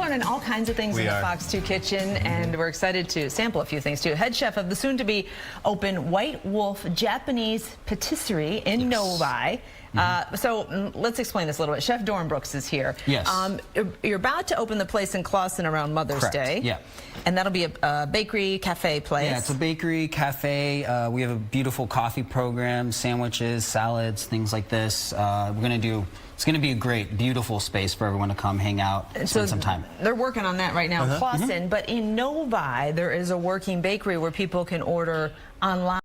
learning all kinds of things in the Fox 2 kitchen, and we're excited to sample a few things too. Head chef of the soon-to-be open White Wolf Japanese Patisserie in Novi. So let's explain this a little bit. Chef Doran Brooks is here. Yes. You're about to open the place in Clawson around Mother's Day. Yeah. And that'll be a bakery cafe place. Yeah, it's a bakery cafe. We have a beautiful coffee program, sandwiches, salads, things like this. It's going to be a great, beautiful space for everyone to come hang out, spend some time. They're working on that right now in Clawson, but in Novi there is a working bakery where people can order online.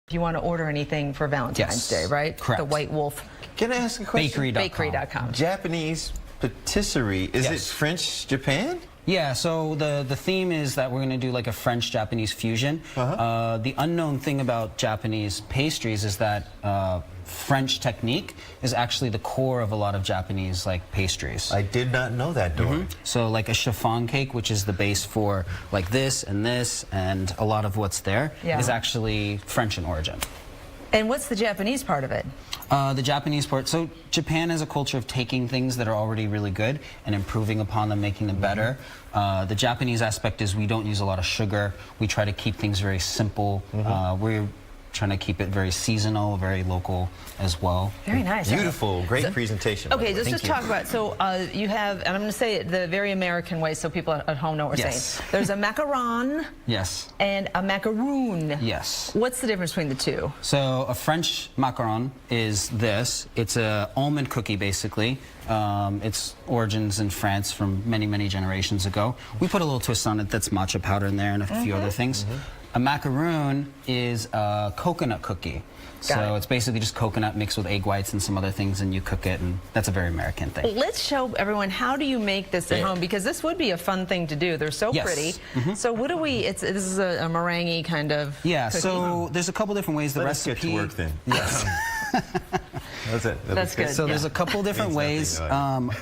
If you want to order anything for Valentine's Day, right? Correct. The White Wolf. Can I ask a question? Bakery.com. Japanese patisserie. Is it French Japan? Yeah, so the theme is that we're going to do like a French-Japanese fusion. The unknown thing about Japanese pastries is that French technique is actually the core of a lot of Japanese like pastries. I did not know that, Doran. So like a chiffon cake, which is the base for like this and a lot of what's there is actually French in origin. And what's the Japanese part of it? The Japanese part, so Japan has a culture of taking things that are already really good and improving upon them, making them better. The Japanese aspect is we don't use a lot of sugar. We try to keep things very simple. We're trying to keep it very seasonal, very local as well. Very nice. Beautiful, great presentation. Okay, let's just talk about, so you have, and I'm going to say it the very American way so people at home know what we're saying. There's a macaron and a macaroon. Yes. What's the difference between the two? So a French macaron is this. It's a almond cookie basically. Its origins in France from many, many generations ago. We put a little twist on it that's matcha powder in there and a few other things. A macaroon is a coconut cookie. So it's basically just coconut mixed with egg whites and some other things, and you cook it, and that's a very American thing. Let's show everyone, how do you make this at home? Because this would be a fun thing to do. They're so pretty. So what do we, this is a meringue kind of cookie. So there's a couple different ways. The recipe. Let's get to work then. Yes. That's good. So there's a couple different ways.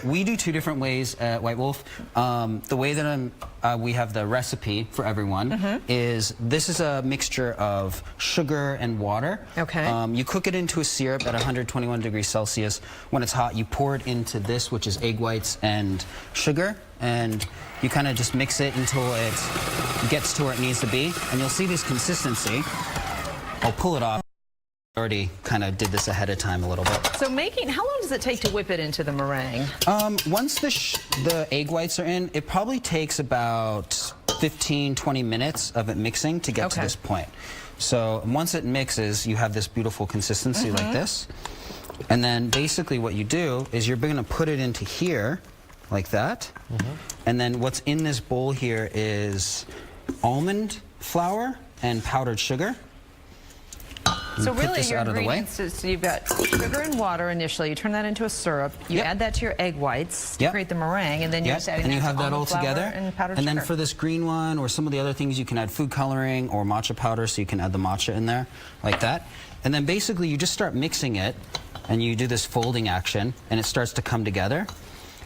We do two different ways at White Wolf. The way that we have the recipe for everyone is this is a mixture of sugar and water. Okay. You cook it into a syrup at 121 degrees Celsius. When it's hot, you pour it into this, which is egg whites and sugar, and you kind of just mix it until it gets to where it needs to be. And you'll see this consistency. I'll pull it off. Already kind of did this ahead of time a little bit. So how long does it take to whip it into the meringue? Once the egg whites are in, it probably takes about 15-20 minutes of it mixing to get to this point. So once it mixes, you have this beautiful consistency like this. And then basically what you do is you're going to put it into here like that. And then what's in this bowl here is almond flour and powdered sugar. So really your ingredients, so you've got sugar and water initially, you turn that into a syrup, you add that to your egg whites to create the meringue, and then you're just adding and you have that all together. And powdered sugar. Then for this green one or some of the other things, you can add food coloring or matcha powder, so you can add the matcha in there like that. And then basically you just start mixing it, and you do this folding action, and it starts to come together.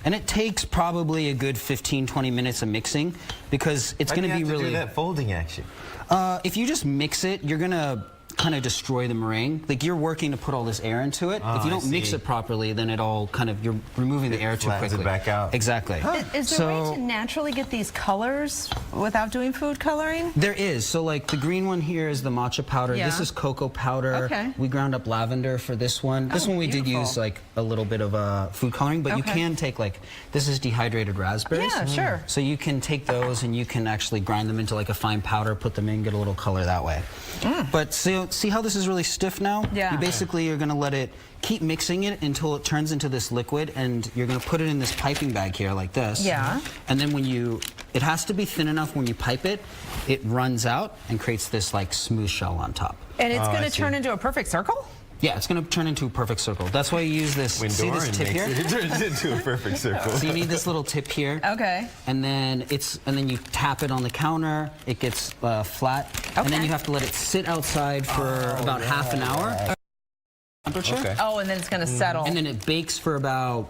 And it takes probably a good 15-20 minutes of mixing, because it's going to be really... do that folding action? If you just mix it, you're going to kind of destroy the meringue. Like, you're working to put all this air into it. If you don't mix it properly, then it all kind of, you're removing the air too quickly. It back out. Exactly. Is there a way to naturally get these colors without doing food coloring? There is. So like the green one here is the matcha powder. This is cocoa powder. We ground up lavender for this one. This one we did use like a little bit of food coloring, but you can take like, this is dehydrated raspberries. Yeah, sure. So you can take those and you can actually grind them into like a fine powder, put them in, get a little color that way. But see how this is really stiff now? You basically are going to let it keep mixing it until it turns into this liquid, and you're going to put it in this piping bag here like this. And then when it has to be thin enough when you pipe it, it runs out and creates this like smooth shell on top. And it's going to turn into a perfect circle? Yeah, it's going to turn into a perfect circle. That's why you use this. When see Doran this tip here? It turns into a perfect circle. So you need this little tip here. And then you tap it on the counter. It gets flat. And then you have to let it sit outside for about half an hour. Temperature. Oh, and then it's going to settle. And then it bakes for about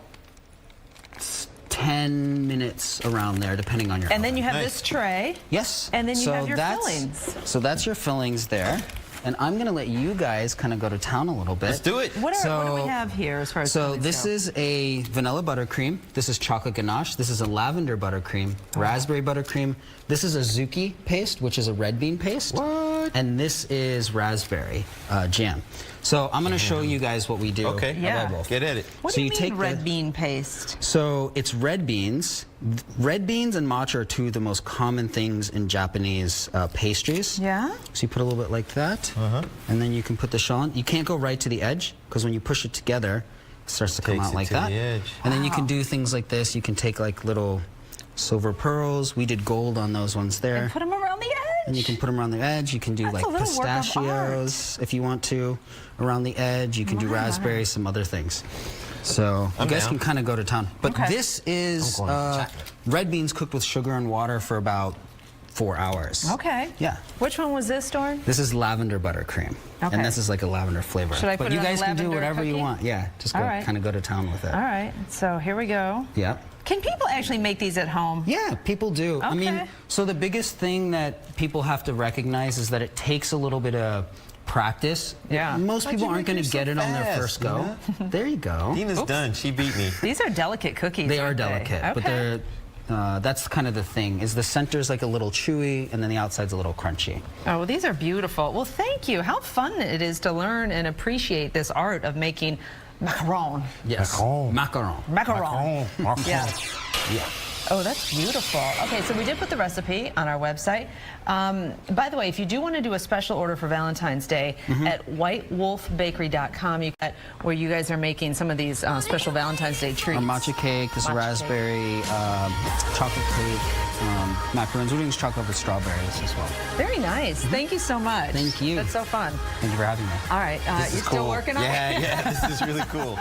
10 minutes around there, depending on your oven. And then you have this tray. Yes. And then you have your fillings. So that's your fillings there. and I'm going to let you guys kind of go to town a little bit. Let's do it. What do we have here as far as So this is a vanilla buttercream. This is chocolate ganache. This is a lavender buttercream, raspberry buttercream. This is a zucchini paste, which is a red bean paste. What? And this is raspberry jam. So I'm going to show you guys what we do. Okay. Yeah. Get at it. What So do you you mean take red bean paste? So it's red beans. Red beans and matcha are two of the most common things in Japanese pastries. Yeah? So you put a little bit like that, and then you can put the shell on. You can't go right to the edge, because when you push it together, it starts to come Takes out it like to that. the edge. And then you can do things like this. You can take like little silver pearls. We did gold on those ones there. And put them around the edge. And you can put them around the edge. You can do That's like a little work of art. pistachios if you want to around the edge. You can do raspberries, some other things. So you guys can kind of go to town. But this is red beans cooked with sugar and water for about 4 hours. Okay. Yeah. Which one was this, Doran? This is lavender buttercream. Okay. And this is like a lavender flavor. Should I but put you it on guys the can do lavender whatever you cookie? want. Yeah. Just go All right. kind of go to town with it. All right. So here we go. Yeah. Can people actually make these at home? Yeah, people do. I mean, Okay. so the biggest thing that people have to recognize is that it takes a little bit of practice. Yeah. Most How'd people you aren't make going to yours get so it on their fast, first go. There you go. Dina's done. She beat me. These are delicate cookies. They are aren't delicate, Okay. but they're that's kind of the thing, is the center's like a little chewy and then the outside's a little crunchy. Oh, well, these are beautiful. Well, thank you. How fun it is to learn and appreciate this art of making macaron. Yes. Macaron. Macaron. Yeah. Yeah. Oh, that's beautiful. Okay, so we did put the recipe on our website. By the way, if you do want to do a special order for Valentine's Day, at whitewolfbakery.com, where you guys are making some of these special Valentine's Day treats. A matcha cake, this Matcha raspberry, chocolate cake, macarons. We're doing chocolate with strawberries as well. Very nice. Thank you so much. Thank you. That's so fun. Thank you for having me. All right, This you're is still cool. working on it? Yeah, this is really cool.